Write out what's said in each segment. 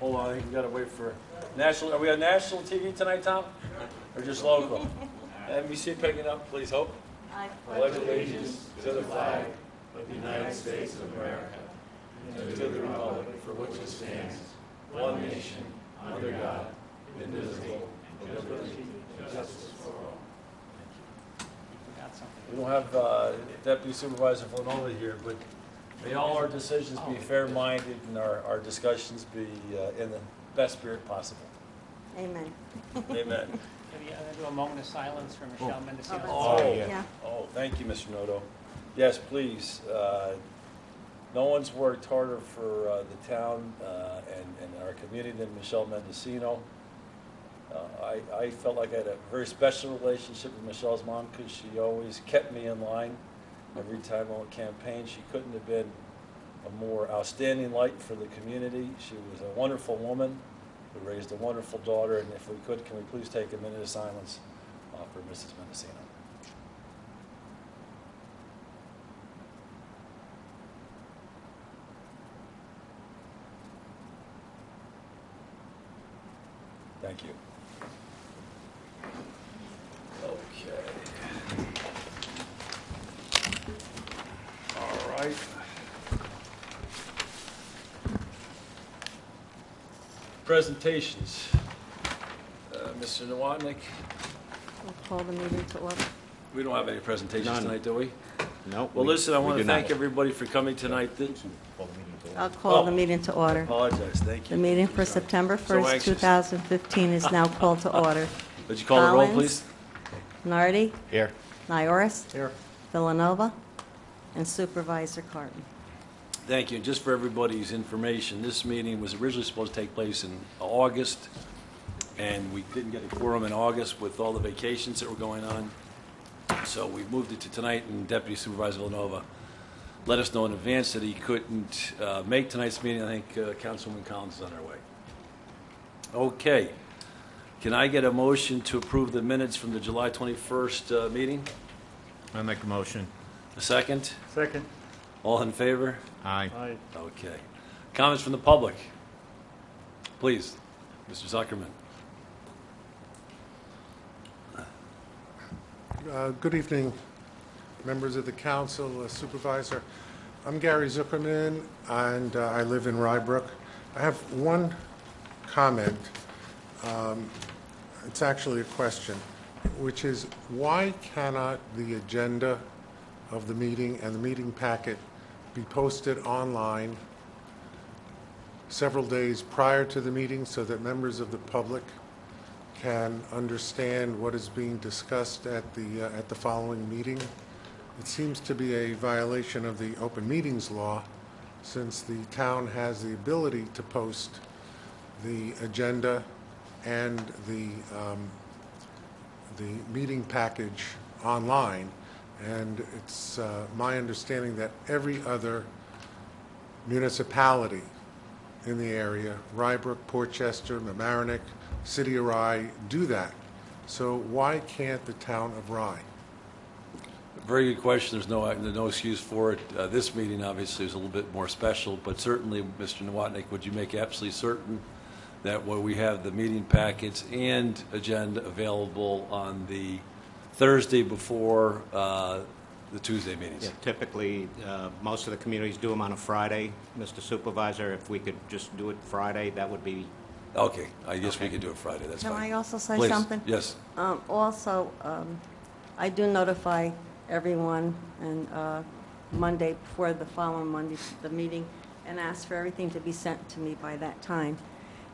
Hold on, I think we gotta wait for national. Are we on national TV tonight, Tom? Or just local? NBC picking up, please, Hope. I Pledge allegiance to the flag of the United States of America and to the republic for which it stands, one nation, under God, indivisible, with liberty and justice for all. We don't have Deputy Supervisor Villanova here, but may all our decisions be fair-minded and our discussions be in the best spirit possible. Amen. Amen. Maybe do a moment of silence for Michelle Mendocino. Oh, Yeah. Oh, thank you, Mr. Noto. Yes, please. No one's worked harder for the town and our community than Michelle Mendocino. I felt like I had a very special relationship with Michelle's mom because she always kept me in line every time on campaign. She couldn't have been a more outstanding light for the community. She was a wonderful woman who raised a wonderful daughter, and if we could, can we please take a minute of silence for Mrs. Mendocino? Thank you. Okay. All right. Presentations. Mr. Nowotnik, We'll call the meeting to order. we don't have any presentations tonight, do we? No. Well, listen, I want to thank not. everybody for coming tonight. I'll call the Oh. meeting to I order. apologize, thank The you. meeting for September So 1st, anxious. 2015 is now called to order. Would you call the roll, Collins. please? Nardi, Here. Nioras, Here. Villanova, and Supervisor Carvin. Thank you. Just for everybody's information, this meeting was originally supposed to take place in August, and we didn't get a quorum in August with all the vacations that were going on. So we moved it to tonight, and Deputy Supervisor Villanova let us know in advance that he couldn't make tonight's meeting. I think Councilwoman Collins is on her way. Okay. Can I get a motion to approve the minutes from the July 21st meeting? I make a motion. A second? Second. All in favor? Aye. Aye. Okay. Comments from the public? Please, Mr. Zuckerman. Good evening, members of the council, supervisor. I'm Gary Zuckerman, and I live in Rybrook. I have one comment. It's actually a question, which is why cannot the agenda of the meeting and the meeting packet be posted online several days prior to the meeting so that members of the public can understand what is being discussed at the following meeting? It seems to be a violation of the open meetings law, since the town has the ability to post the agenda and the meeting package online. And it's my understanding that every other municipality in the area, Rybrook, Portchester, Mamaroneck, City of Rye, do that. So why can't the town of Rye? Very good question. There's no excuse for it. This meeting obviously is a little bit more special, but certainly, Mr. Nowotnik, would you make absolutely certain that where we have the meeting packets and agenda available on the Thursday before the Tuesday meetings? Yeah, typically, most of the communities do them on a Friday. Mr. Supervisor, if we could just do it Friday, that would be... Okay, I guess we could do it Friday. That's Can fine. I also say Please. something? Yes. Also, I do notify everyone and Monday before the following Monday, the meeting, and ask for everything to be sent to me by that time.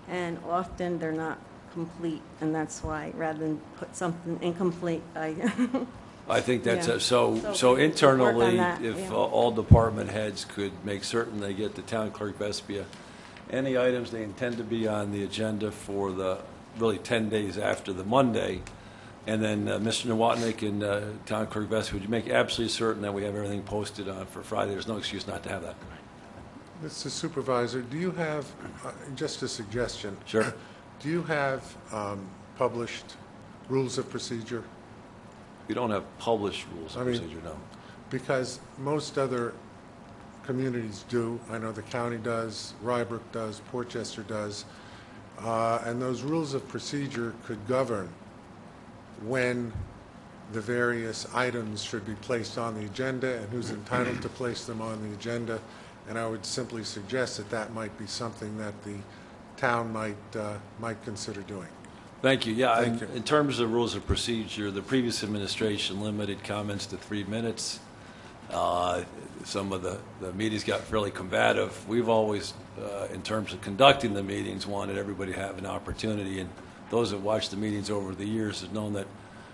And often they're not complete, and that's why, rather than put something incomplete, I think that's Yeah. so So we can work internally, on that, if yeah. all department heads could make certain they get the town clerk Vespia any items they intend to be on the agenda for the really 10 days after the Monday, and then Mr. Nowotnik and town clerk Vespia, would you make absolutely certain that we have everything posted on for Friday? There's no excuse not to have that. Mr. Supervisor, do you have, just a suggestion, Sure. do you have published rules of procedure? We don't have published rules of I mean- procedure, no. Because most other communities do. I know the county does, Rybrook does, Portchester does. And those rules of procedure could govern when the various items should be placed on the agenda and who's entitled to place them on the agenda. And I would simply suggest that that might be something that the town might consider doing. Thank you. Yeah, Thank you. in terms of rules of procedure, the previous administration limited comments to 3 minutes. Some of the meetings got fairly combative. We've always, in terms of conducting the meetings, wanted everybody to have an opportunity. And those that watched the meetings over the years have known that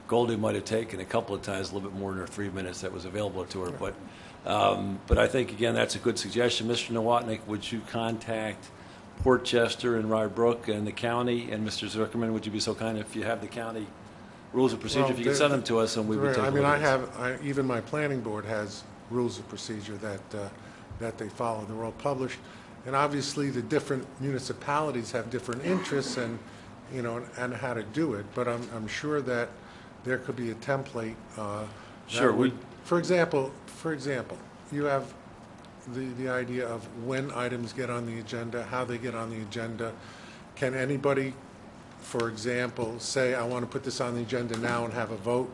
Goldie might have taken a couple of times a little bit more than her 3 minutes that was available to her. But I think, again, that's a good suggestion. Mr. Nowotny, would you contact Portchester and Rybrook and the county? And Mr. Zuckerman, would you be so kind if you have the county rules of procedure, Well, if you could send them to us and we would take a I mean, look at this. even my planning board has rules of procedure that they follow. They're all published. And obviously, the different municipalities have different interests and, you know, and how to do it. But I'm sure that there could be a template. Sure. For example, you have the idea of when items get on the agenda, how they get on the agenda. Can anybody, for example, say, I want to put this on the agenda now and have a vote?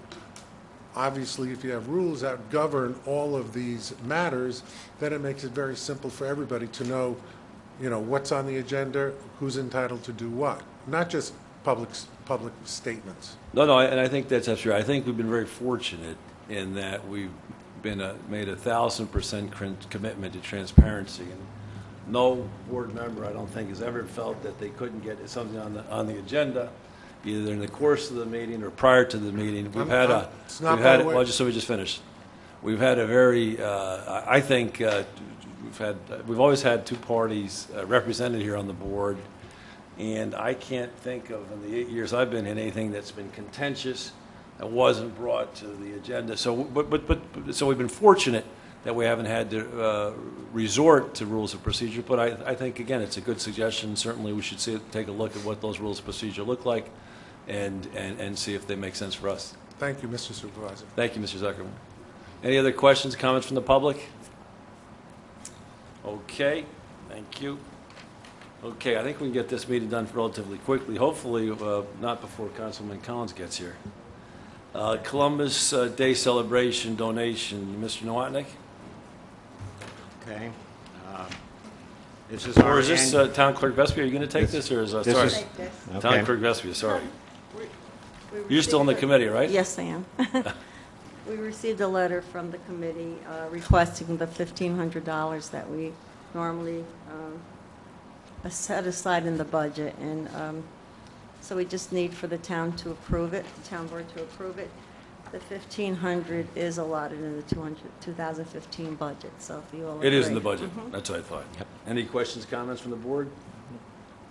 Obviously, if you have rules that govern all of these matters, then it makes it very simple for everybody to know, you know, what's on the agenda, who's entitled to do what, not just public statements. No, and I think that's true. I think we've been very fortunate in that we've made 1,000% commitment to transparency, and no board member, I don't think, has ever felt that they couldn't get something on the agenda, either in the course of the meeting or prior to the meeting. Well, just so we just finish. We've had a very, I think, we've always had two parties represented here on the board, and I can't think of, in the 8 years I've been in, anything that's been contentious that wasn't brought to the agenda. So, so we've been fortunate that we haven't had to resort to rules of procedure. But I think, again, it's a good suggestion. Certainly, we should take a look at what those rules of procedure look like, and see if they make sense for us. Thank you, Mr. Supervisor. Thank you, Mr. Zuckerman. Any other questions, comments from the public? Okay, thank you. Okay, I think we can get this meeting done relatively quickly. Hopefully, not before Councilman Collins gets here. Columbus Day celebration donation, Mr. Nowotny? Okay. This is Or our is this Town Clerk Vespia? Are you going to take this, or is this sorry? is- Take this. Okay. Town Clerk Vespia, sorry. You're still in the committee, right? Yes, I am. We received a letter from the committee requesting the $1,500 that we normally set aside in the budget, and so we just need for the town to approve it, the town board to approve it. The $1,500 is allotted in the 2015 budget, so if you all agree. It is in the budget. Mhm. That's what I thought. Yep. Any questions, comments from the board?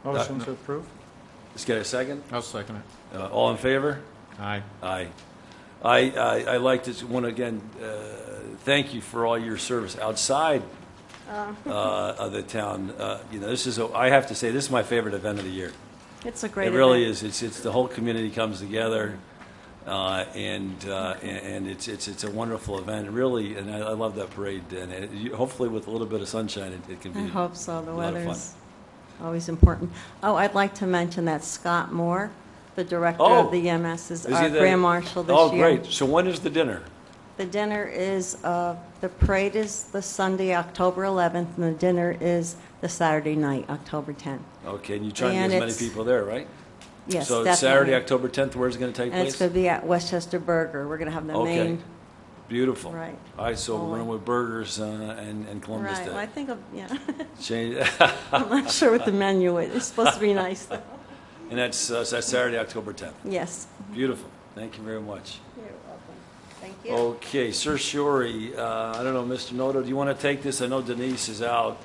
Motion to approve? Let's get a second. I'll second it. All in favor? Aye. Aye. I like to, want to again, thank you for all your service outside of the town. You know, I have to say, this is my favorite event of the year. It's a great It event. really is. It's the whole community comes together, and it's a wonderful event. Really, and I love that parade. And hopefully, with a little bit of sunshine, it can be. I hope so. The a lot of fun. weather's always important. Oh, I'd like to mention that Scott Moore, the director Oh. of the EMS, is Is he our the- grand marshal this Oh, year. great. So when is the dinner? The dinner is, the parade is the Sunday, October 11th, and the dinner is the Saturday night, October 10th. Okay, and you try and And get as many it's- people there, right? Yes, So definitely. Saturday, October 10th, where's it going to take And it's place? going to be at Westchester Burger. We're going to have the Okay. main, Beautiful. right. All right, so we're Only. going with burgers and Columbus Right, well, I Day. think of, yeah. Change, I'm not sure what the menu is. It's supposed to be nice, though. and that's Saturday, October 10th. Yes. Beautiful. Thank you very much. You're welcome. Thank you. Okay, Certiorari, I don't know, Mr. Noto, do you want to take this? I know Denise is out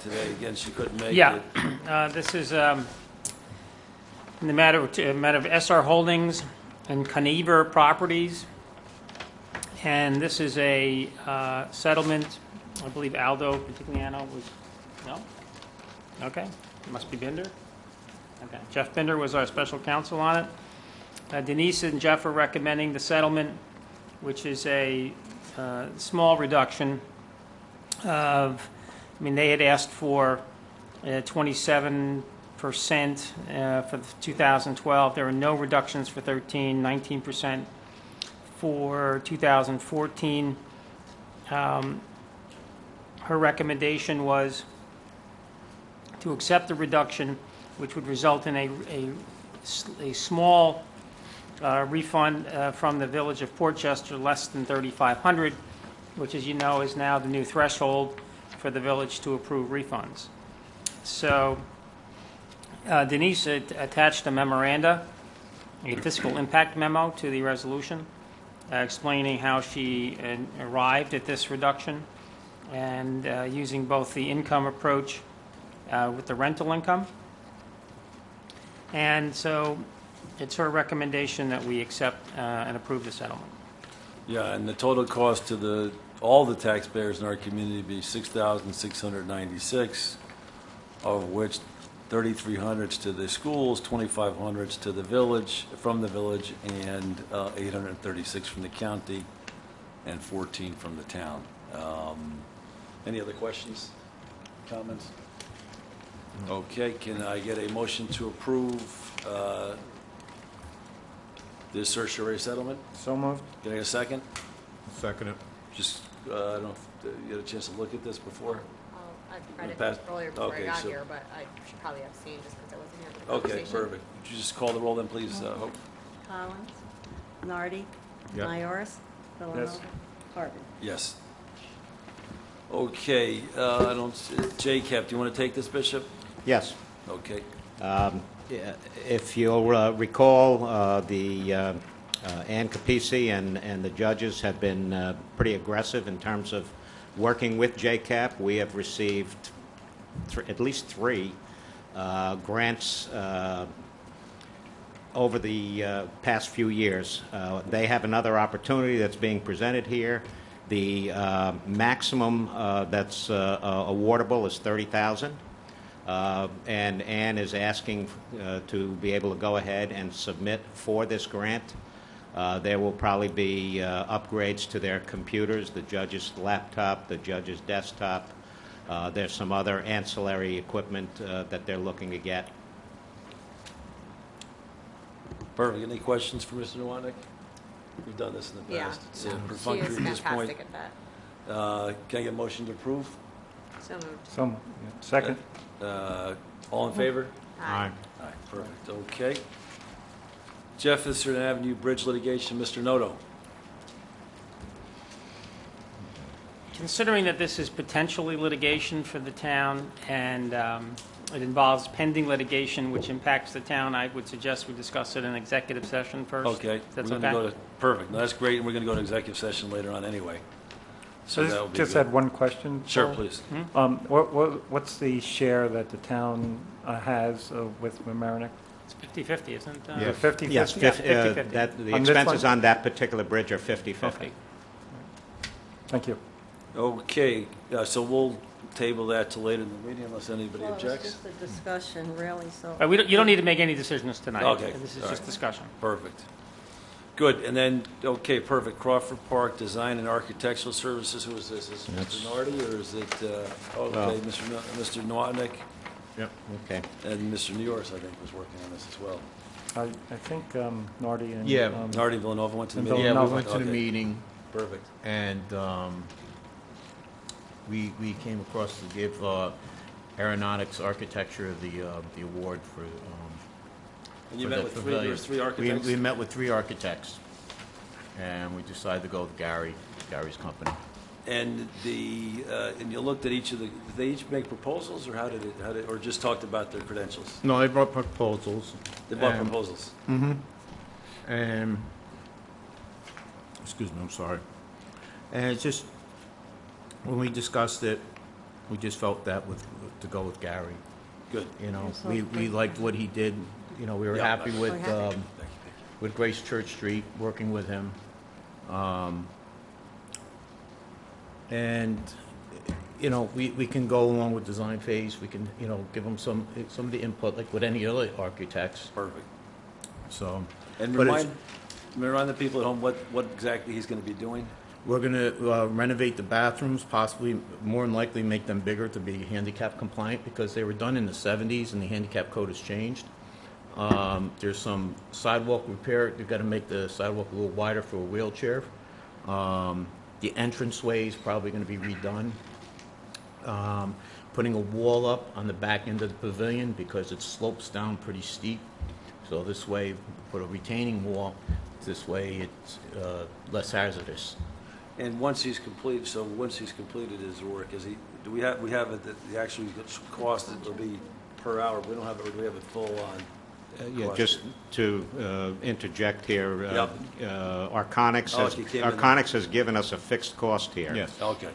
today. Again, she couldn't make Yeah, it. this is in the matter of SR Holdings and Kunaveer Properties. And this is a settlement, I believe Aldo, particularly Anno, was, no? Okay, must be Binder. Okay, Jeff Binder was our special counsel on it. Denise and Jeff are recommending the settlement, which is a small reduction They had asked for 27% for 2012. There were no reductions for 13, 19% for 2014. Her recommendation was to accept the reduction, which would result in a small refund from the Village of Portchester, less than $3,500, which, as you know, is now the new threshold for the village to approve refunds. So Denise attached a memoranda, a fiscal impact memo to the resolution, explaining how she arrived at this reduction and using both the income approach with the rental income. And so it's her recommendation that we accept and approve the settlement. Yeah, and the total cost to all the taxpayers in our community would be $6,696, of which $3,300 to the schools, $2,500 to the village, from the village, and $836 from the county, and $14 from the town. Any other questions, comments? Okay, can I get a motion to approve this certiorari settlement? So moved. Can I get a second? Second it. Just, I don't know if you had a chance to look at this before? I read it Past- earlier before okay, I got so- here, but I should probably have seen just because I wasn't here for the Okay, conversation. perfect. Would you just call the roll then, please, Hope? Collins, Nardi, Yep. Nioras, Villanova, Carvin. Yes. Okay, I don't, JCAP, do you want to take this, Bishop? Yes. Okay. Yeah, if you'll recall, the Ann Capisi and the judges have been pretty aggressive in terms of working with JCAP. We have received at least 3 grants over the past few years. They have another opportunity that's being presented here. The maximum that's awardable is $30,000. And Ann is asking to be able to go ahead and submit for this grant. There will probably be upgrades to their computers, the judge's laptop, the judge's desktop. There's some other ancillary equipment that they're looking to get. Perfect. Any questions for Mr. Nowotny? We've done this in the Yeah, past. It's no, she perfunctory is at this point. fantastic at that. Can I get a motion to approve? So moved. So, yeah. Second. All in favor? Aye. Aye, perfect, okay. Jefferson Avenue Bridge litigation, Mr. Noto. Considering that this is potentially litigation for the town and it involves pending litigation which impacts the town, I would suggest we discuss it in executive session first. Okay. That's we're gonna okay? go to Perfect, no, that's great, and we're going to go to executive session later on anyway. So that would be Just good. had one question. Sure, Paul. please. What's the share that the town has with Mamaroneck? It's 50/50, isn't it? Yeah. 50/50? Yes, Yeah, 50/50. 50/50. The On this expenses one? on that particular bridge are 50/50. Thank you. Okay, so we'll table that till later in the meeting unless anybody Well, it's objects. just a discussion, really, so. You don't need to make any decisions tonight. Okay, This is all just right. discussion. Perfect. Good, and then, okay, perfect. Crawford Park Design and Architectural Services, who is this? Is it Mr. Nardi, or is it, okay, Mr. Nowotny Yep. Okay. and Mr. Nioras, I think, was working on this as well. I think Nardi and... Yeah. Nardi and Villanova went to the And meeting? Yeah, we Villanova. went to the Okay. meeting, Perfect. and we came across to give aeronautics architecture the award for... And you for met the with pavilion. there was 3 architects? We met with 3 architects, and we decided to go with Gary's company. And and you looked at each of did they each make proposals, or how did or just talked about their credentials? No, they brought proposals. They brought And- proposals. And, excuse me, I'm sorry. And it's just, when we discussed it, we just felt that to go with Gary. Good. You know, Yes, we okay. liked what he did. You know, we were Yeah. happy with, We're happy. with Grace Church Street, working with him. And, you know, we can go along with design phase. We can, you know, give him some of the input, like with any other architects. Perfect. So, And But it's- remind the people at home what exactly he's going to be doing. We're going to renovate the bathrooms, possibly, more than likely, make them bigger to be handicap compliant because they were done in the 70s and the handicap code has changed. There's some sidewalk repair. You've got to make the sidewalk a little wider for a wheelchair. The entranceway is probably going to be redone. Putting a wall up on the back end of the pavilion because it slopes down pretty steep. So this way, put a retaining wall. This way, it's less hazardous. And once he's completed his work, do we have it that the actual cost that will be per hour? We don't have it, or do we have it full on? Yeah, cost? just to interject here, Yep. Arconics has given us a fixed cost here. Yes. Okay,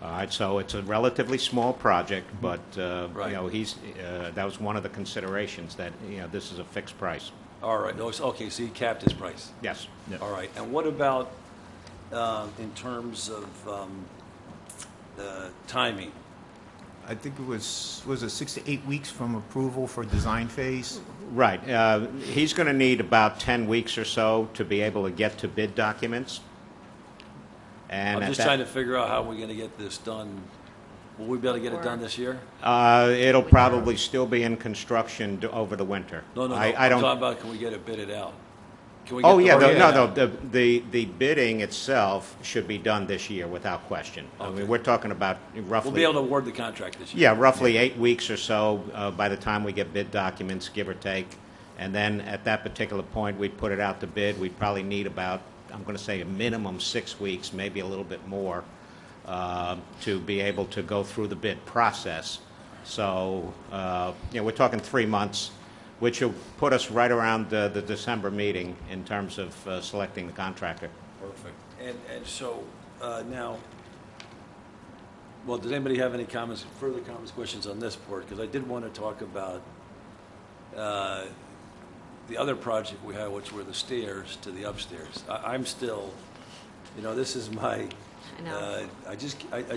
All right, so it's a relatively small project, but, Right. that was one of the considerations, that, this is a fixed price. all right, no, okay, so he capped his price. Yes. Yep. All right, and what about in terms of timing? I think it was it 6 to 8 weeks from approval for design phase? Right. He's going to need about 10 weeks or so to be able to get to bid documents. And I'm at just that- trying to figure out how we're going to get this done. Will we be able to get it done this year? It'll probably still be in construction over the winter. No, I I'm don't. talking about, can we get it bidded out? Can we Oh, get yeah, the- no, the bidding itself should be done this year without question. I Okay. mean, we're talking about roughly. We'll be able to award the contract this year. Yeah, roughly 8 weeks or so by the time we get bid documents, give or take. And then at that particular point, we'd put it out to bid. We'd probably need about, I'm going to say, a minimum 6 weeks, maybe a little bit more, to be able to go through the bid process. So, we're talking 3 months, which will put us right around the December meeting in terms of selecting the contractor. Perfect. And so now, well, does anybody have any further comments, questions on this part? Because I did want to talk about the other project we had, which were the stairs to the upstairs. I'm still, this is my, I know. I just, at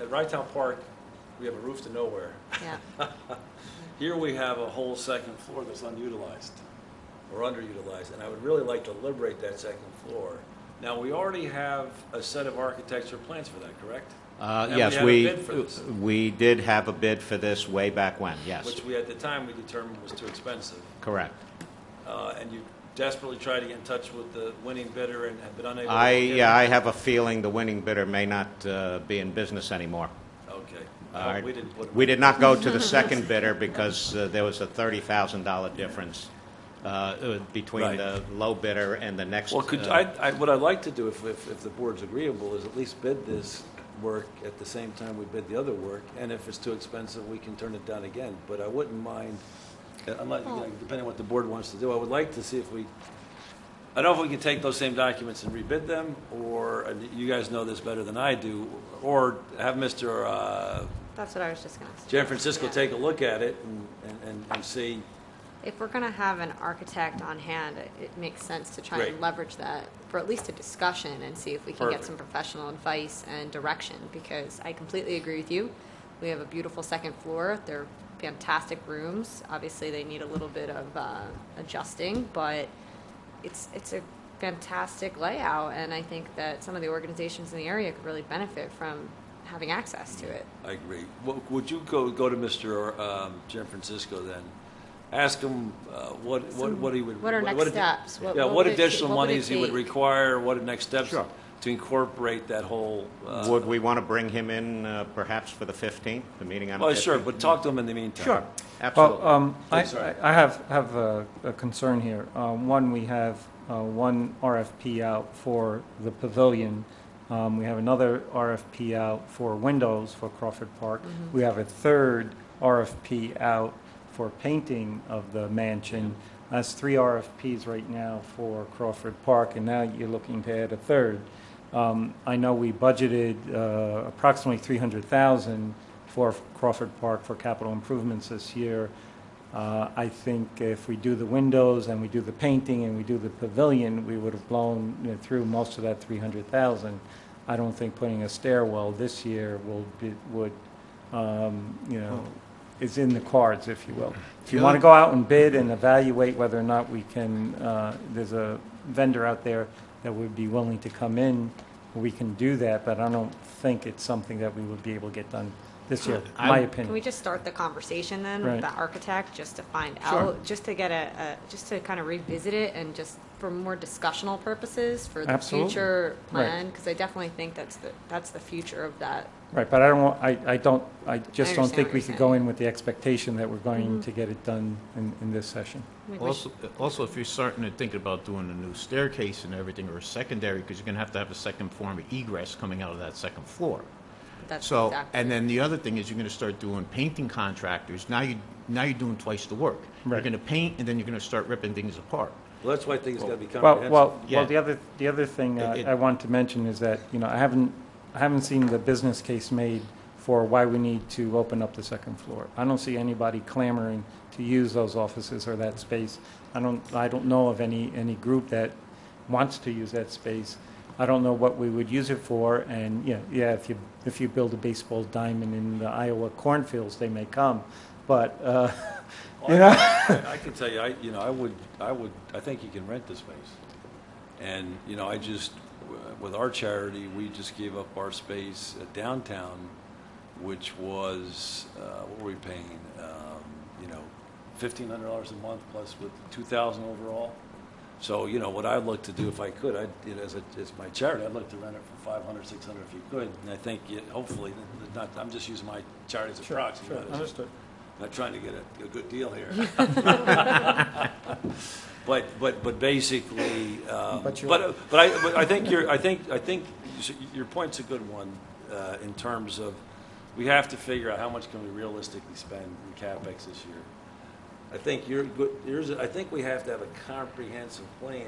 Rydtown Park, we have a roof to nowhere. Yeah. Here we have a whole second floor that's unutilized or underutilized, and I would really like to liberate that second floor. Now, we already have a set of architecture plans for that, correct? And Yes, had a bid for this, we did have a bid for this way back when, yes. which we, at the time, we determined was too expensive. Correct. And you desperately tried to get in touch with the winning bidder and have been unable to locate I him? have a feeling the winning bidder may not be in business anymore. Okay. All Well, right. we didn't put him We on. did not go to the second bidder because there was a $30,000 difference between Right. the low bidder and the next. Well, what I'd like to do, if the board's agreeable, is at least bid this work at the same time we bid the other work, and if it's too expensive, we can turn it down again. But I wouldn't mind, depending on what the board wants to do, I would like to see if I don't know if we can take those same documents and rebid them, or, and you guys know this better than I do, or have Mr. That's what I was just going to say. Gianfrancisco Yeah. take a look at it and see. If we're going to have an architect on hand, it makes sense to try Great. and leverage that for at least a discussion and see if we can get Perfect. some professional advice and direction, because I completely agree with you. We have a beautiful second floor. They're fantastic rooms. Obviously, they need a little bit of adjusting, but it's a fantastic layout, and I think that some of the organizations in the area could really benefit from having access to it. I agree. Would you go to Mr. Gianfrancisco then? Ask him what he would. What are next steps? What additional what would it monies he would take? require, what are next steps Sure. to incorporate that whole. Would we want to bring him in perhaps for the 15th, the meeting on the 15th? Well, sure, but talk to him in the meantime. Sure, absolutely. Well, I Sorry. have a concern here. One, we have one RFP out for the pavilion. We have another RFP out for windows for Crawford Park. We have a third RFP out for painting of the mansion. That's 3 RFPs right now for Crawford Park, and now you're looking to add a third. I know we budgeted approximately $300,000 for Crawford Park for capital improvements this year. I think if we do the windows and we do the painting and we do the pavilion, we would have blown through most of that $300,000. I don't think putting a stairwell this year is in the cards, if you will. If you want to go out and bid and evaluate whether or not we can, there's a vendor out there that would be willing to come in, we can do that, but I don't think it's something that we would be able to get done this year, my opinion. Can we just start the conversation then Right. with the architect, just to find Sure. out, just to get just to kind of revisit it and just for more discussional purposes for the Absolutely. future Right. plan? Because I definitely think that's the future of that. Right, but I just I don't understand think what we you're could go saying. in with the expectation that we're going Mm-hmm. to get it done in this session. I mean, we Also, if you're starting to think about doing a new staircase and everything, or a secondary, because you're going to have a second form of egress coming out of that second floor. that's So, exactly. and then the other thing is you're going to start doing painting contractors. Now you're doing twice the work. You're Right. going to paint, and then you're going to start ripping things apart. Well, that's why I think it's got to be Well, comprehensive. Yeah. the other thing It- I want to mention is that, I haven't seen the business case made for why we need to open up the second floor. I don't see anybody clamoring to use those offices or that space. I don't know of any group that wants to use that space. I don't know what we would use it for, and, if you build a baseball diamond in the Iowa cornfields, they may come, but, I can tell you, I think you can rent the space. And, with our charity, we just gave up our space at downtown, which was, what were we paying? $1,500 a month plus with $2,000 overall. So, what I'd look to do if I could, as my charity, I'd look to rent it for $500, $600 if you could. And I think, hopefully, I'm just using my charity as a proxy. Sure, not as- understood. Not trying to get a good deal here. But basically, but I think your point's a good one in terms of we have to figure out how much can we realistically spend in CapEx this year. I think I think we have to have a comprehensive plan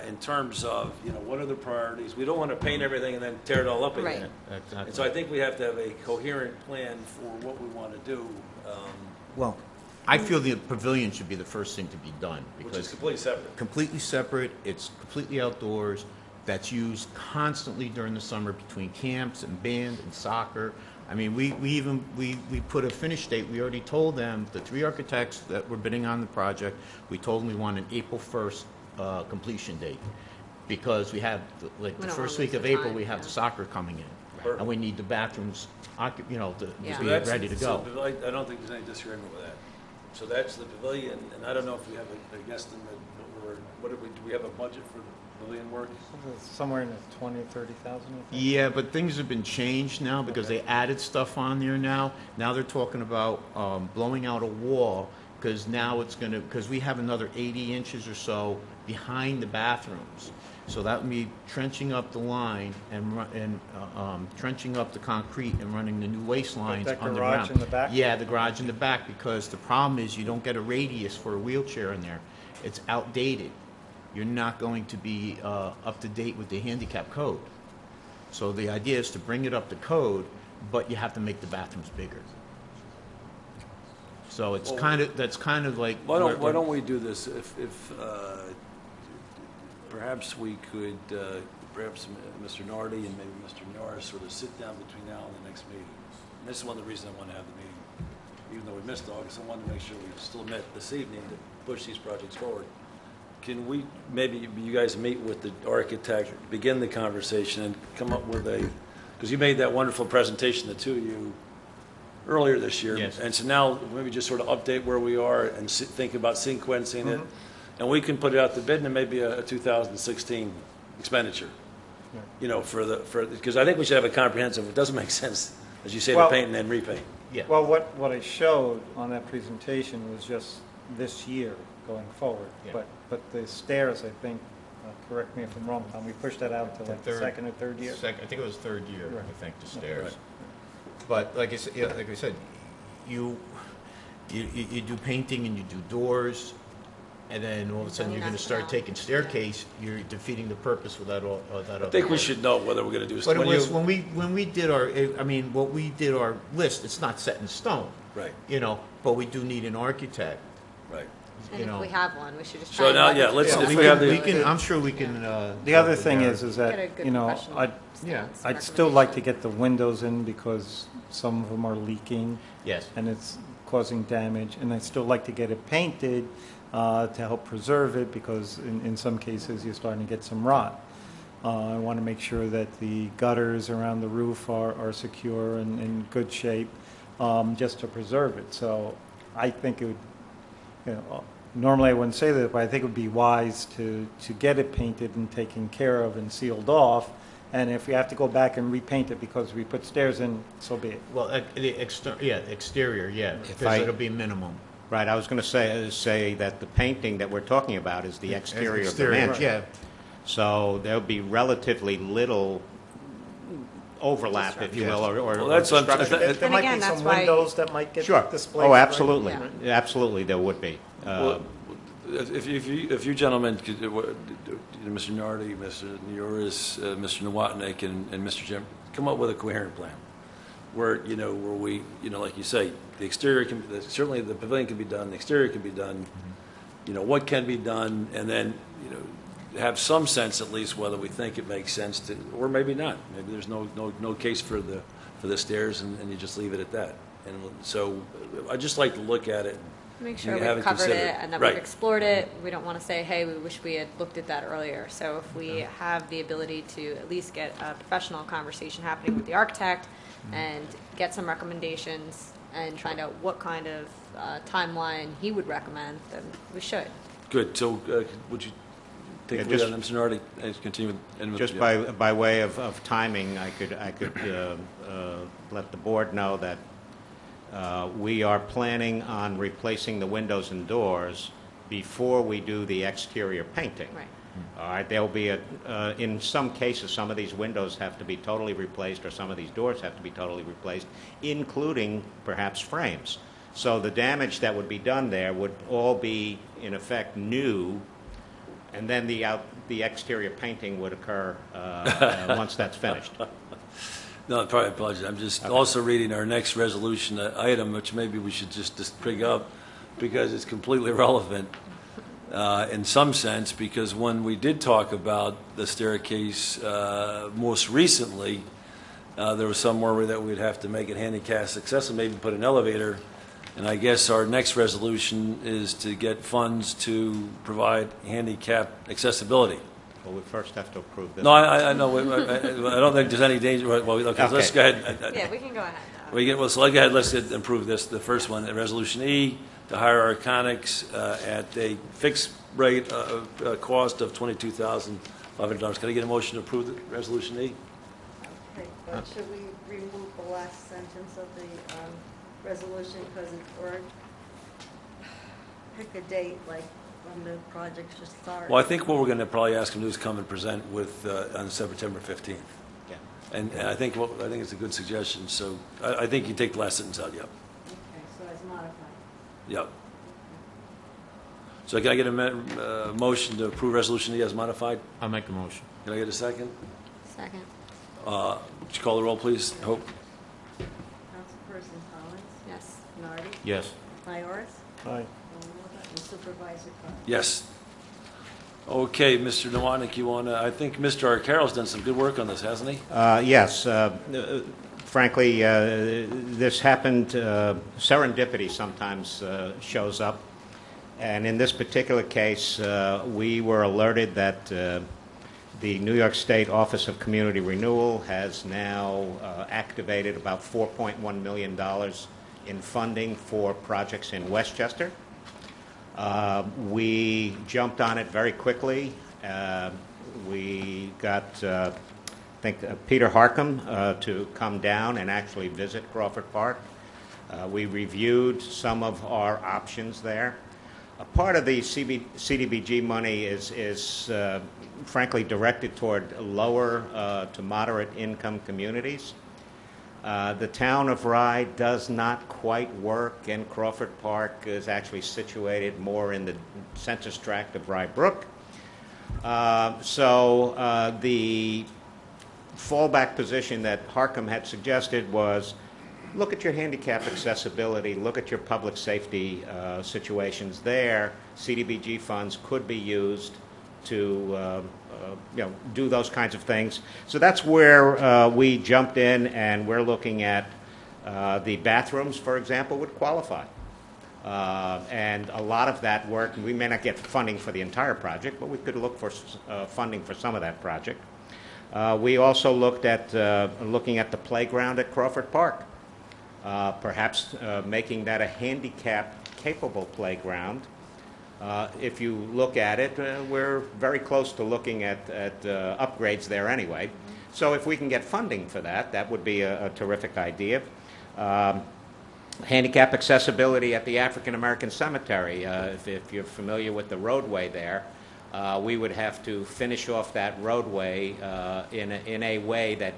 in terms of what are the priorities. We don't want to paint everything and then tear it all up again. Right. Exactly. And so I think we have to have a coherent plan for what we want to do. Well, I feel the pavilion should be the first thing to be done. Which is Because completely separate. completely separate, it's completely outdoors, that's used constantly during the summer between camps and band and soccer. I mean, we put a finish date. We already told them, the 3 architects that were bidding on the project, we told them we want an April 1st completion date. Because we have, the We first don't wanna week lose of the April, time, we have yeah. the soccer coming in. Perfect. And we need the bathrooms, to Yeah. be ready to go. So I don't think there's any disagreement with that. So that's the pavilion, and I don't know if we have a guesstimate, do we have a budget for the pavilion work? Somewhere in the 20 or 30,000, I think. Yeah, but things have been changed now because they added stuff on there now. Now they're talking about blowing out a wall because now it's going to, because we have another 80 inches or so behind the bathrooms. So that would be trenching up the line and trenching up the concrete and running the new waste lines that underground. garage in the back? Yeah, the garage in the back, because the problem is you don't get a radius for a wheelchair in there. It's outdated. You're not going to be up to date with the handicap code. So the idea is to bring it up to code, but you have to make the bathrooms bigger. So it's that's kind of like. Why don't we do this, if perhaps we could, perhaps Mr. Nardi and maybe Mr. Nioras sort of sit down between now and the next meeting. And this is one of the reasons I want to have the meeting. Even though we missed August, I wanted to make sure we still met this evening to push these projects forward. Can we, maybe you guys meet with the architect, begin the conversation, and come up with because you made that wonderful presentation, the two of you, earlier this year. Yes. And so now, maybe just sort of update where we are and think about sequencing it. And we can put it out to bid, and it may be a 2016 expenditure. Because I think we should have a comprehensive, it doesn't make sense, as you say, to Well- paint and then repaint. Yeah. Well, what I showed on that presentation was just this year going forward. Yeah. But the stairs, I think, correct me if I'm wrong, Tom, we pushed that out to like the second or third year? I think it was third year, Right. I think, the stairs. Right. But like I said, you do painting and you do doors, and then all of a sudden you're going to start taking staircase. You're defeating the purpose with that. I think we should know whether we're going to do. But it was when we did what we did our list. It's not set in stone, Right, But we do need an architect. right. And you if know. we have one, we should just So try and now, leverage let's- it. if we have the- we can. I'm sure we can. The other talk with thing Derek. is Get a that, good professional I'd stance, still like to recommendation. get the windows in because some of them are leaking Yes. and it's causing damage, and I'd still like to get it painted to help preserve it, because in some cases you're starting to get some rot. I want to make sure that the gutters around the roof are secure and in good shape, just to preserve it. So I think it would, normally I wouldn't say that, but I think it would be wise to get it painted and taken care of and sealed off. And if we have to go back and repaint it because we put stairs in, so be it. Well, the exterior, yeah, If because it'll be minimum. Right, I was going to say that the painting that we're talking about is the exterior of the mansion. Yeah, So there'll be relatively little overlap, if you will, or Well, that's what I'm- disruption. There might again, be some that's why- windows that might get Sure. displaced. Oh, right? absolutely. Yeah. Absolutely, there would be. Well, if you gentlemen, could, Mr. Nardi, Mr. Nioras, Mr. Nowotnik, and Mr. Jim, come up with a coherent plan where we, like you say, the exterior certainly the pavilion can be done, the exterior can be done, what can be done, and then, have some sense at least whether we think it makes sense to, or maybe not. Maybe there's no case for the stairs, and you just leave it at that. And so I just like to look at it. Make sure You we've have it covered considered. it and that Right. we've explored it. We don't want to say, hey, we wish we had looked at that earlier. So if we have the ability to at least get a professional conversation happening with the architect and get some recommendations and find out what kind of timeline he would recommend, then we should. Good. So would you take Yeah, the lead just- on Mr. Nardi and continue with Just yeah. by way of timing, I could let the board know that we are planning on replacing the windows and doors before we do the exterior painting. Right. All right, there'll be in some cases, some of these windows have to be totally replaced, or some of these doors have to be totally replaced, including perhaps frames. So the damage that would be done there would all be, in effect, new, and then the exterior painting would occur once that's finished. No, I probably apologize. I'm just also reading our next resolution item, which maybe we should just pick up because it's completely irrelevant in some sense, because when we did talk about the staircase most recently, there was somewhere that we'd have to make it handicap accessible, maybe put an elevator. And I guess our next resolution is to get funds to provide handicap accessibility. Well, we first have to approve this. No, I know. I don't think there's any danger. Well, okay, let's go ahead. Yeah, we can go ahead. So go ahead. Let's improve this. The first one, Resolution E, to hire Arconics at a fixed rate cost of $22,500. Can I get a motion to approve the Resolution E? Okay, but should we remove the last sentence of the resolution, or pick a date, like when the project should start? Well, I think what we're going to probably ask them to do is come and present with on September 15th. Yeah. And I think it's a good suggestion. So I think you take the last sentence out. Yep. Okay, so as modified. Yep. So can I get a motion to approve Resolution E as modified? I'll make a motion. Can I get a second? Second. Would you call the roll, please? Hope. Councilperson Collins? Yes. Nardi? Yes. Nioras? Aye. And Supervisor Carvin? Yes. Okay, Mr. Nowotnik, you want to, I think Mr. Arcaro's done some good work on this, hasn't he? Yes. Frankly, this happened, serendipity sometimes shows up. And in this particular case, we were alerted that the New York State Office of Community Renewal has now activated about $4.1 million in funding for projects in Westchester. We jumped on it very quickly. We got, I think, Peter Harcum to come down and actually visit Crawford Park. We reviewed some of our options there. A part of the CDBG money is frankly directed toward lower to moderate income communities. The town of Rye does not quite work, and Crawford Park is actually situated more in the census tract of Rye Brook. So the fallback position that Harcum had suggested was look at your handicap accessibility, look at your public safety situations there. CDBG funds could be used to do those kinds of things. So that's where we jumped in, and we're looking at the bathrooms, for example, would qualify. And a lot of that work, we may not get funding for the entire project, but we could look for funding for some of that project. We also looked at looking at the playground at Crawford Park, perhaps making that a handicap-capable playground. If you look at it, we're very close to looking at upgrades there anyway. So if we can get funding for that, that would be a terrific idea. Handicap accessibility at the African American Cemetery. If you're familiar with the roadway there, we would have to finish off that roadway in a way that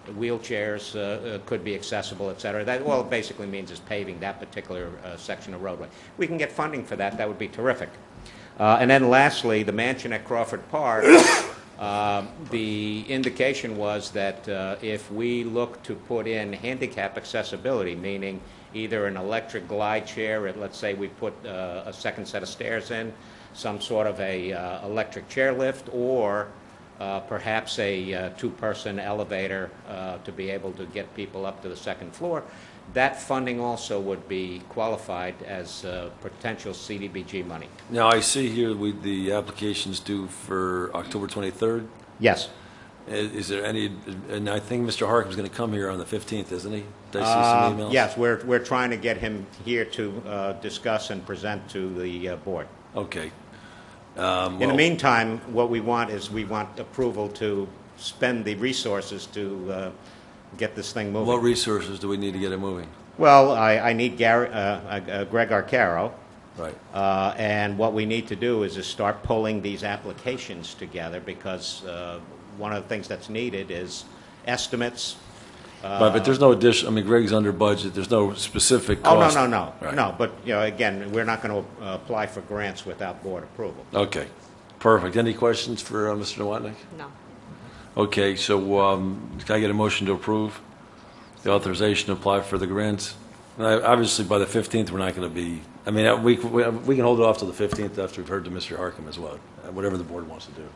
wheelchairs could be accessible, et cetera. That all it basically means is paving that particular section of roadway. We can get funding for that. That would be terrific. And then lastly, the mansion at Crawford Park, the indication was that if we look to put in handicap accessibility, meaning either an electric glide chair, let's say we put a second set of stairs in, some sort of a electric chairlift, or perhaps a two-person elevator to be able to get people up to the second floor, that funding also would be qualified as potential CDBG money. Now, I see here the application's due for October 23rd. Yes. Is there any, and I think Mr. Harkin's going to come here on the 15th, isn't he? Did I see some emails? Yes, we're trying to get him here to discuss and present to the board. Okay. In the meantime, what we want is we want approval to spend the resources to get this thing moving. What resources do we need to get it moving? Well, I need Greg Arcaro. Right. And what we need to do is start pulling these applications together, because one of the things that's needed is estimates. Right, but there's no addition, I mean, Greg's under budget, there's no specific cost. Oh, no. Right. No, but, again, we're not going to apply for grants without board approval. Okay, perfect. Any questions for Mr. Nowotny? No. Okay, so can I get a motion to approve the authorization to apply for the grants? Obviously, by the 15th, we're not going to be, I mean, we can hold it off till the 15th after we've heard to Mr. Harkin as well, whatever the board wants to do.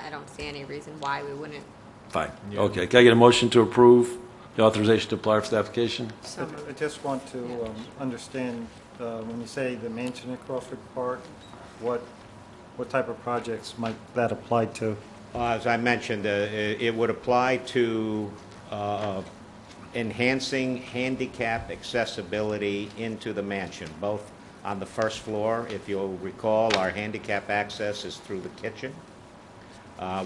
I don't see any reason why we wouldn't. Fine. Okay, can I get a motion to approve the authorization to apply for the application? So I just want to understand, when you say the mansion at Crawford Park, what type of projects might that apply to? As I mentioned, it would apply to enhancing handicap accessibility into the mansion, both on the first floor. If you'll recall, our handicap access is through the kitchen.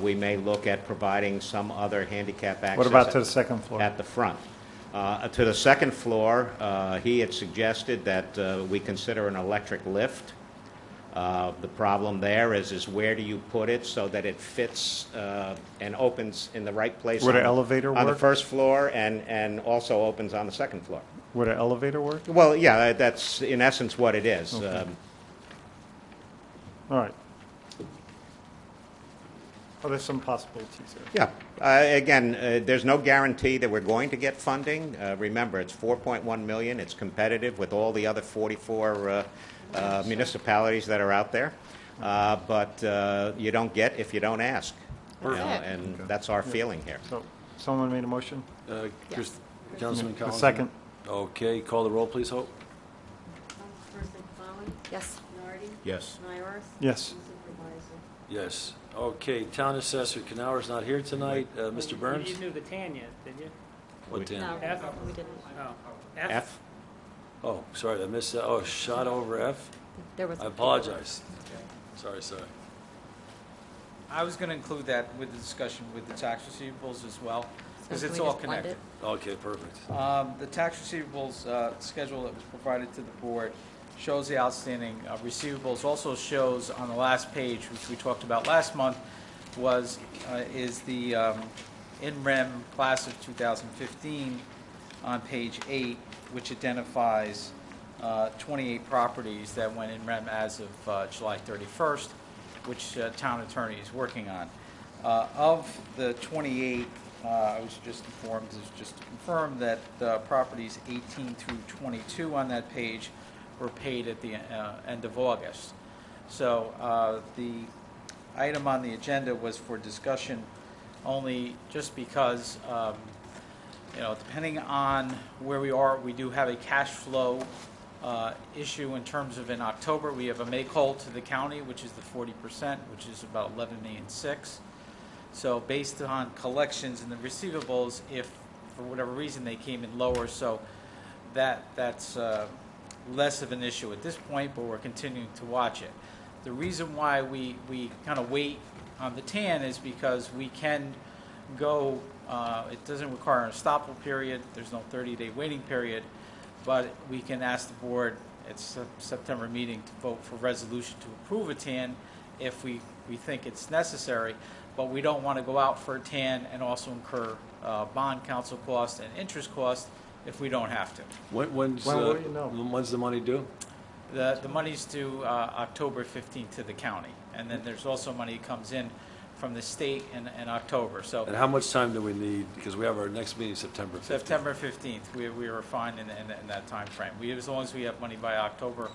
We may look at providing some other handicap access. What about to the second floor? At the front. To the second floor, he had suggested that we consider an electric lift. The problem there is where do you put it so that it fits and opens in the right place Would an elevator on the work? first floor and also opens on the second floor. Would an elevator work? Well, yeah, that's in essence what it is. Okay. All right. Well, there's some possibilities there. Yeah. Again, there's no guarantee that we're going to get funding. Remember, it's $4.1 million. It's competitive with all the other 44 municipalities that are out there. But you don't get if you don't ask. And that's our feeling here. So, someone made a motion? Councilman A Collins? second. Okay, call the roll, please, Hope. Councilperson Fallon, yes. Nardi, Yes. Nioras, Yes. and Supervisor. Yes. Okay, Town Assessor Kunaveer's not here tonight. Mr. Byrnes? You didn't do the tan yet, did you? What Dan? No, F? we didn't. Oh. F? Oh, sorry, I missed that. Oh, shot over F? There was. I apologize. Sorry. I was going to include that with the discussion with the tax receivables as well, because So it's can we all just blend connected. it? Okay, perfect. The tax receivables schedule that was provided to the board shows the outstanding receivables, also shows on the last page, which we talked about last month, is the in rem class of 2015 on page 8, which identifies 28 properties that went in rem as of July 31st, which town attorney is working on. Of the 28, I was just informed, just to confirm that properties 18 through 22 on that page were paid at the end of August. So the item on the agenda was for discussion only just because, depending on where we are, we do have a cash flow issue in terms of in October, we have a make-whole to the county, which is the 40%, which is about 11.6 million. So based on collections and the receivables, if for whatever reason they came in lower, so that's less of an issue at this point, but we're continuing to watch it. The reason why we kind of wait on the TAN is because we can go, it doesn't require an estoppel period, there's no 30-day waiting period, but we can ask the board at September meeting to vote for resolution to approve a TAN if we think it's necessary, but we don't want to go out for a TAN and also incur bond counsel costs and interest costs if we don't have to. When's will you know? when's the money due? The money's due October 15th to the county, and then there's also money that comes in from the state in October. So And how much time do we need? Because we have our next meeting September 15th. September 15th, we are fine in that time frame. As long as we have money by October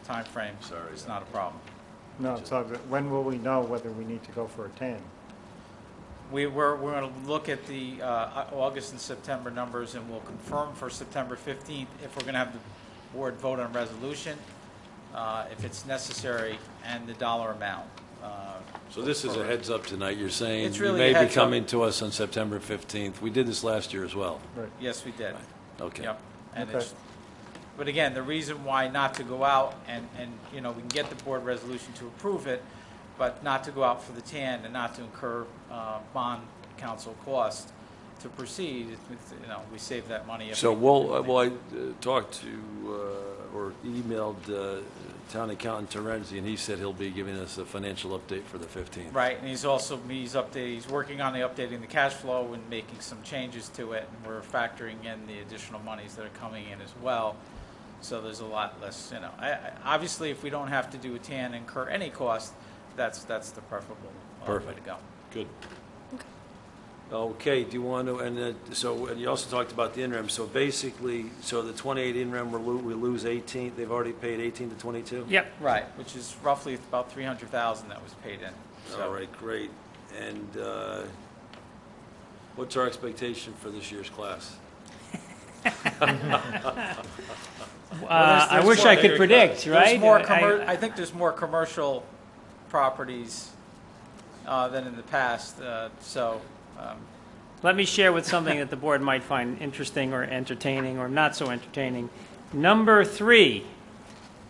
time frame, Sorry. it's not a problem. No, so when will we know whether we need to go for a TAN? We're going to look at the August and September numbers, and we'll confirm for September 15th if we're going to have the board vote on resolution, if it's necessary, and the dollar amount. So this is a heads up tonight. You're saying It's you really may a be heads up. coming to us on September 15th. We did this last year as well. Right. Yes, we did. Okay. Yep. And Okay. but again, the reason why not to go out and we can get the board resolution to approve it, but not to go out for the TAN and not to incur bond counsel costs to proceed, we save that money. So I talked to or emailed Town Accountant Terenzi, and he said he'll be giving us a financial update for the 15th. Right, and he's working on updating the cash flow and making some changes to it, and we're factoring in the additional monies that are coming in as well. So there's a lot less, obviously, if we don't have to do a TAN and incur any cost, that's the preferable way to go. Good. Okay, do you want to, and you also talked about the interim, so basically, the 28 interim, we lose 18, they've already paid 18 to 22? Yep. Right, which is roughly about $300,000 that was paid in. So All right, great. And what's our expectation for this year's class? I wish I could predict, right? I think there's more commercial properties than in the past, Let me share with something that the board might find interesting or entertaining or not so entertaining. Number 3,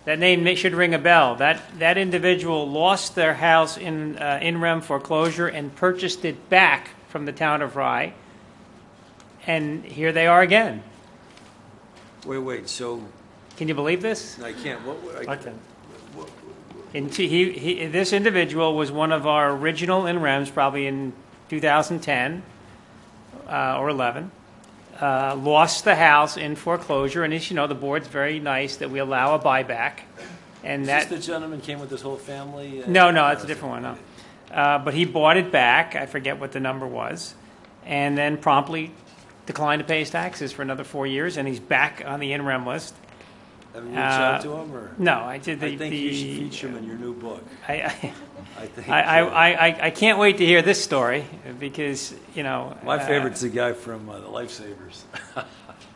that name should ring a bell. That individual lost their house in rem foreclosure and purchased it back from the town of Rye, and here they are again. Wait, so Can you believe this? I can't, I can. This individual was one of our original in rems, probably in 2010 or 11. Lost the house in foreclosure, and as you know, the board's very nice that we allow a buyback. And is that this the gentleman came with his whole family? no, that's a different one. No, but he bought it back. I forget what the number was, and then promptly declined to pay his taxes for another 4 years, and he's back on the in rem list. Have you reached out to him, or? No, I did. I think you should feature him in your new book. I think I can't wait to hear this story because my favorite's the guy from the Lifesavers.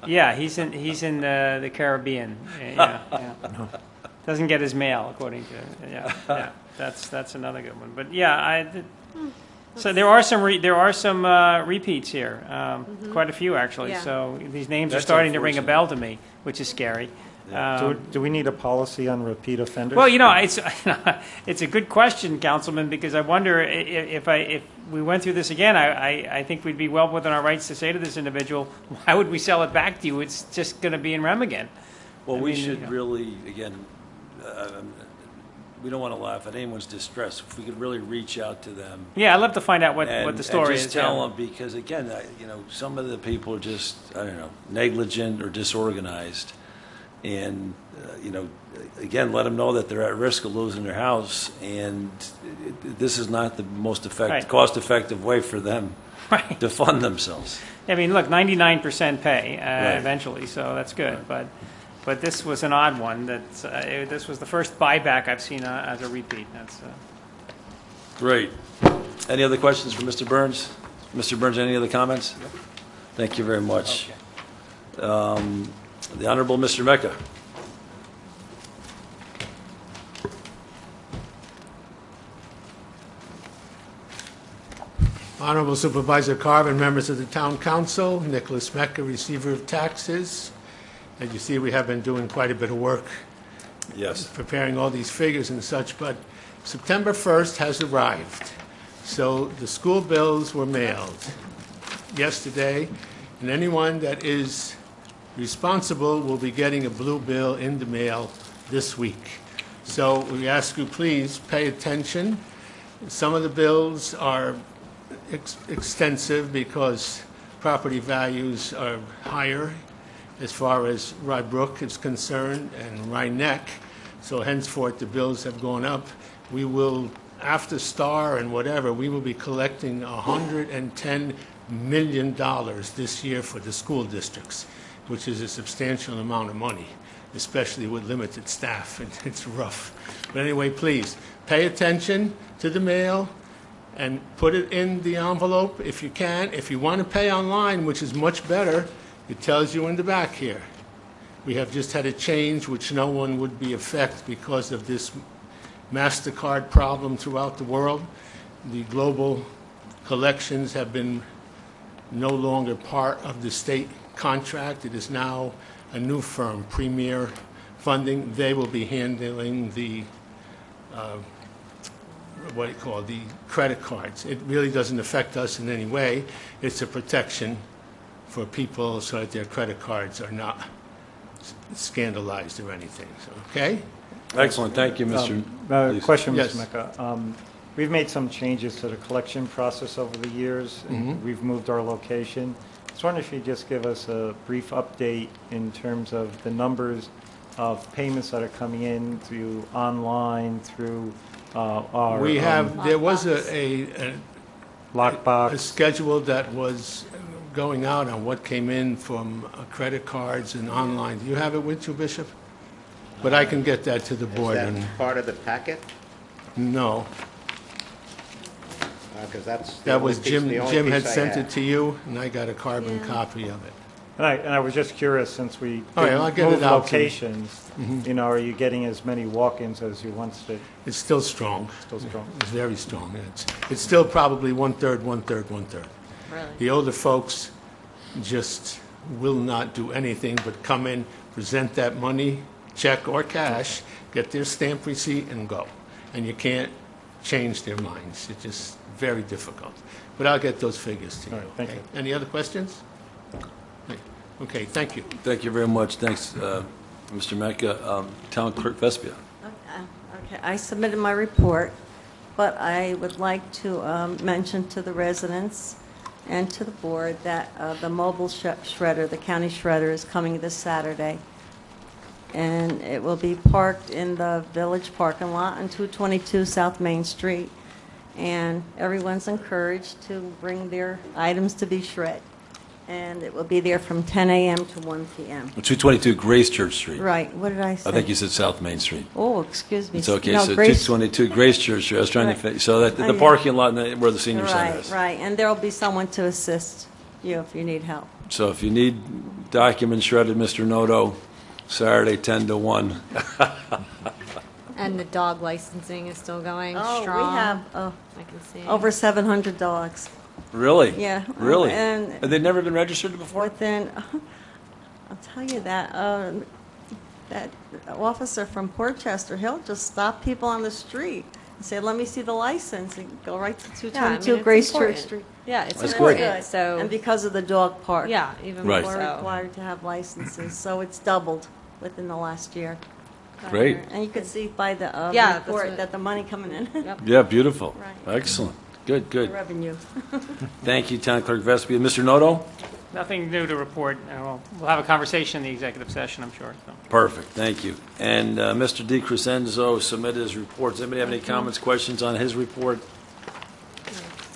Yeah, he's in the Caribbean. Yeah. Doesn't get his mail, according to yeah. That's another good one. But yeah, so there are some repeats here, quite a few actually. Yeah. So these names are That's starting to ring a unfortunate. bell to me, which is scary. Do we need a policy on repeat offenders? Well, it's a good question, Councilman, because I wonder if we went through this again, I think we'd be well within our rights to say to this individual, why would we sell it back to you? It's just going to be in rem again. Well, I we mean, should really, again, we don't want to laugh at anyone's distress. If we could really reach out to them. Yeah, I'd love to find out what and, the story and just is. tell them, because again, some of the people are just, negligent or disorganized. And, again, let them know that they're at risk of losing their house, and this is not the most Right. cost-effective way for them Right. to fund themselves. I mean, look, 99% pay Right. eventually, so that's good. But this was an odd one. This was the first buyback I've seen as a repeat. That's Great. Any other questions for Mr. Byrnes? Mr. Byrnes, any other comments? Thank you very much. Okay. The Honorable Mr. Mecca. Honorable Supervisor Carvin, members of the Town Council, Nicholas Mecca, Receiver of Taxes. As you see, we have been doing quite a bit of work Yes. preparing all these figures and such, but September 1st has arrived. So the school bills were mailed yesterday, and anyone that is responsible will be getting a blue bill in the mail this week. So we ask you, please pay attention. Some of the bills are extensive because property values are higher as far as Rye Brook is concerned and Rye Neck. So henceforth, the bills have gone up. We will, after Star and whatever, we will be collecting $110 million this year for the school districts, which is a substantial amount of money, especially with limited staff. It's rough. But anyway, please, pay attention to the mail and put it in the envelope if you can. If you want to pay online, which is much better, it tells you in the back here. We have just had a change which no one would be affected because of this MasterCard problem throughout the world. The global collections have been no longer part of the state contract. It is now a new firm, Premier Funding. They will be handling the the credit cards. It really doesn't affect us in any way. It's a protection for people so that their credit cards are not scandalized or anything. So, okay? Excellent. Thank you, Mr. Please. Question, Yes. Mr. Mecca. We've made some changes to the collection process over the years. And we've moved our location. I was wondering if you'd just give us a brief update in terms of the numbers of payments that are coming in through online, through our... We have, there was a lockbox. schedule that was going out on what came in from credit cards and online. Do you have it with you, Bishop? But I can get that to the Is board. that and part of the packet? No, Because that's the that only was piece- Jim. the only Jim had piece I sent have. it to you, and I got a carbon Yeah. copy of it. And I was just curious, since we All right, I'll get it moved out to you. locations, you know, are you getting as many walk-ins as you once did? It's still strong. Still strong? It's very strong. It's still probably one-third, one-third, one-third. Really? The older folks just will not do anything but come in, present that money, check or cash, get their stamp receipt, and go. And you can't change their minds. It's just very difficult. But I'll get those figures to you. All right, thank okay? you. Any other questions? Okay, thank you. Thank you very much. Thanks, Mr. Mecca. Town Clerk Vespia. Okay, I submitted my report, but I would like to mention to the residents and to the board that the mobile shredder, the county shredder, is coming this Saturday. And it will be parked in the village parking lot on 222 South Main Street. And everyone's encouraged to bring their items to be shred. And it will be there from 10 a.m. to 1 p.m. 222 Grace Church Street. Right, what did I say? I think you said South Main Street. Oh, excuse me. It's okay, No, so Grace- 222 Grace Church Street. I was trying Right. to, so that the I- parking lot where the senior center Right, is. right, and there'll be someone to assist you if you need help. So if you need documents shredded, Mr. Noto, Saturday 10 to 1. And the dog licensing is still going Oh, strong. we have I can see. over 700 dogs. Really? Yeah. Really? And Have they never been registered before? within, I'll tell you that officer from Portchester, he'll just stop people on the street and say, "Let me see the license," and go right to Yeah, I mean, 222 it's Grace Church important. Street. Yeah, it's That's important. Good. So And because of the dog park. yeah, even Right. more We're so. required to have licenses, so it's doubled within the last year. Great. And you can see by the Yeah, that's report what- that the money coming in, Yep. Yeah, beautiful. Right. Excellent. Good, the good. revenue. Thank you, Town Clerk Vespia. Mr. Noto? Nothing new to report. We'll have a conversation in the executive session, I'm sure. So. Perfect, thank you. And Mr. DiCrescenzo submitted his report. Does anybody have any comments, questions on his report?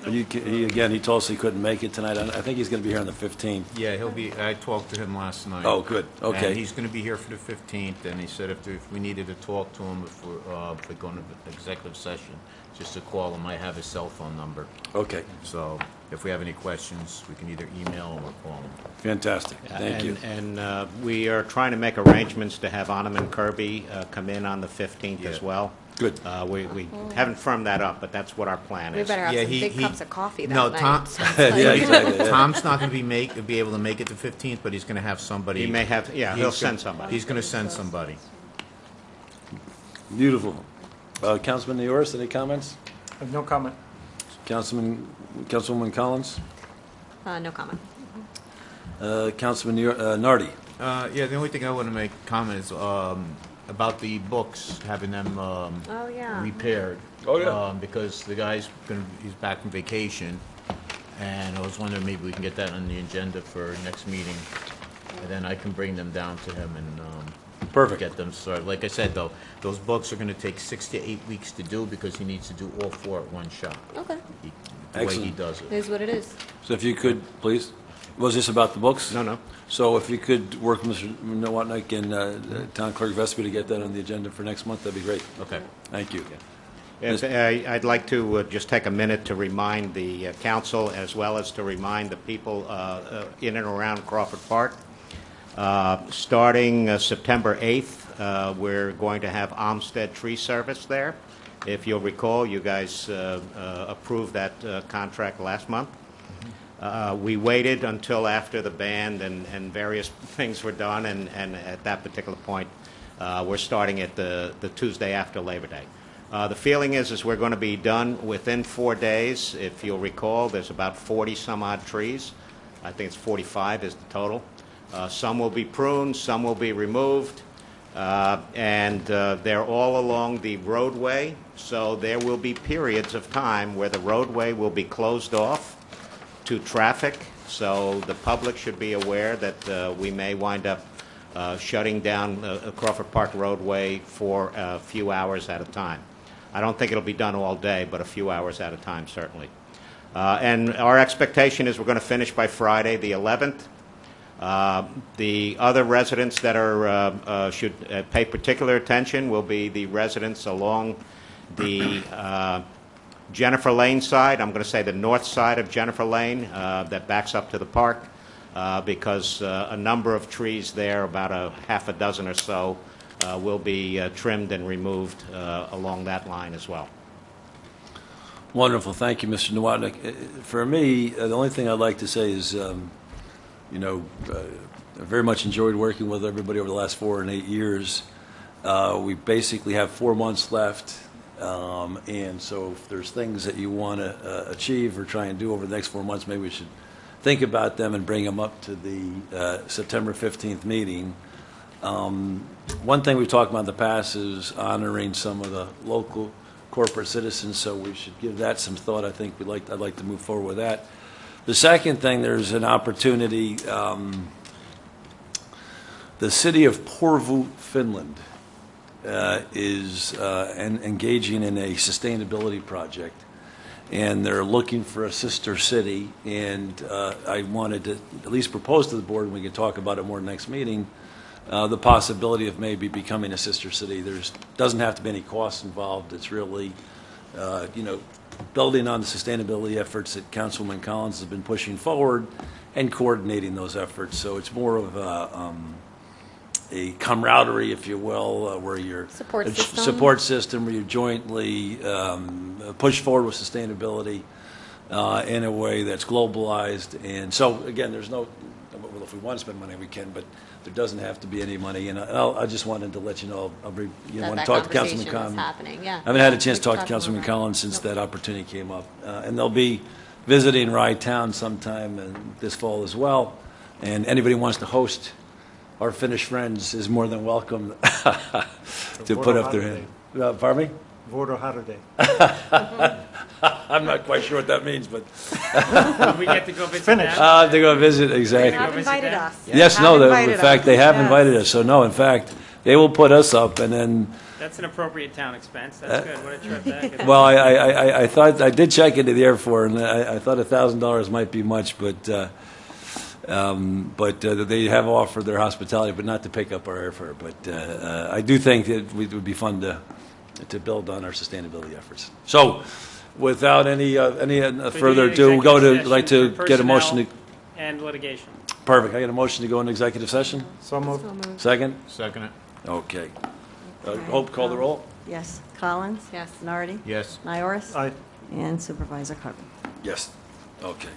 Again, he told us he couldn't make it tonight. I think he's going to be here on the 15th. Yeah, he'll be, I talked to him last night. Oh, good, okay. And he's going to be here for the 15th, and he said if we needed to talk to him if we're going to executive session, just to call him. I have his cell phone number. Okay, So if we have any questions, we can either email him or call him. fantastic, thank you. And we are trying to make arrangements to have Ottoman Kirby come in on the 15th as Yeah. well. Good. We haven't firmed that up, but that's what our plan We is. better have Yeah, some he- big he- cups of coffee that No, night. Tom, Yeah, exactly. yeah. Tom's not going to be able to make it the 15th, but he's going to have somebody. He may have, yeah, he'll he's send gonna- somebody. He's going to send somebody. Beautiful. Councilman Nioras, any comments? No comment. Councilwoman Collins? No comment. Councilman Nardi? Yeah, the only thing I want to make comment is about the books, having them Oh, yeah. repaired. Oh, yeah. Because the he's back from vacation, and I was wondering maybe we can get that on the agenda for next meeting, and then I can bring them down to him and Perfect. get them started. Like I said, though, those books are going to take 6 to 8 weeks to do because he needs to do all 4 at one shot. Okay. The way he Excellent. does it. It is what it is. So if you could, please. Was this about the books? No. So if you could work with Mr. Nowotnik and Town Clerk Vespi to get that on the agenda for next month, that'd be great. Okay. Thank you. Yes, I'd like to just take a minute to remind the council, as well as to remind the people in and around Crawford Park. Starting September 8th, we're going to have Olmsted Tree Service there. If you'll recall, you guys approved that contract last month. We waited until after the band and various things were done, and at that particular point, we're starting at the Tuesday after Labor Day. The feeling is we're going to be done within 4 days. If you'll recall, there's about 40-some-odd trees. I think it's 45 is the total. Some will be pruned, some will be removed, and they're all along the roadway, so there will be periods of time where the roadway will be closed off to traffic, so the public should be aware that we may wind up shutting down Crawford Park roadway for a few hours at a time. I don't think it'll be done all day, but a few hours at a time, certainly. And our expectation is we're going to finish by Friday, the 11th. The other residents that are should pay particular attention will be the residents along the Jennifer Lane side. I'm going to say the north side of Jennifer Lane that backs up to the park, because a number of trees there, about a half a dozen or so, will be trimmed and removed along that line as well. Wonderful. Thank you, Mr. Nowotnik. For me, the only thing I'd like to say is, I very much enjoyed working with everybody over the last 4 and 8 years. We basically have 4 months left, and so if there's things that you want to achieve or try and do over the next 4 months, maybe we should think about them and bring them up to the September 15th meeting. One thing we've talked about in the past is honoring some of the local corporate citizens, so we should give that some thought. I think I'd like to move forward with that. The second thing, there's an opportunity. The city of Porvoo, Finland, is engaging in a sustainability project, and they're looking for a sister city. And I wanted to at least propose to the board, and we can talk about it more next meeting, the possibility of maybe becoming a sister city. Doesn't have to be any costs involved. It's really, building on the sustainability efforts that Councilwoman Collins has been pushing forward and coordinating those efforts. So it's more of a camaraderie, if you will, where you're support system where you jointly push forward with sustainability in a way that's globalized. And so again, there's no. Well, if we want to spend money, we can, but there doesn't have to be any money. And I just wanted to let you know, want to talk to Councilman Collins. Yeah. I haven't had a chance to talk to Councilman Collins since that opportunity came up. And they'll be visiting Rye Town sometime this fall as well. And anybody who wants to host our Finnish friends is more than welcome to put up their hand. Pardon me? Voter holiday. I'm not quite sure what that means, but We get to go visit Finish. them? to go visit, They exactly. have invited us. Yes, Have no, invited in fact, us. they have Yes. invited us. So no, in fact, they will put us up, and then, That's an appropriate town expense. That's good. What a trip that is. well, I thought, I did check into the airport, and I thought $1,000 might be much, but they have offered their hospitality, but not to pick up our airfare. But I do think that it would be fun to build on our sustainability efforts. So, without any further ado, I'd like to get a motion to. And litigation. Perfect. I get a motion to go into executive session. So moved. Second. Second it. Okay. Hope, call the roll. Yes. Collins? Yes. Nardi? Yes. Nioras? Aye. And Supervisor Carvin. Yes. Okay.